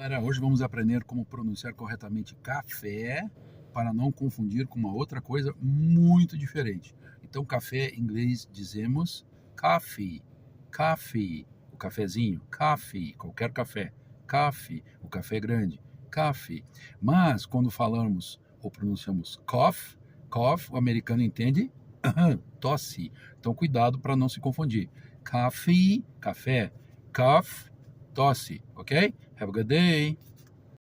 Galera, hoje vamos aprender como pronunciar corretamente café para não confundir com uma outra coisa muito diferente. Então, café em inglês dizemos coffee, coffee, o cafezinho, coffee, qualquer café, coffee, o café grande, coffee. Mas quando falamos ou pronunciamos cough, cough, o americano entende tosse. Então, cuidado para não se confundir. Coffee, café, cough, tosse, ok? Have a good day.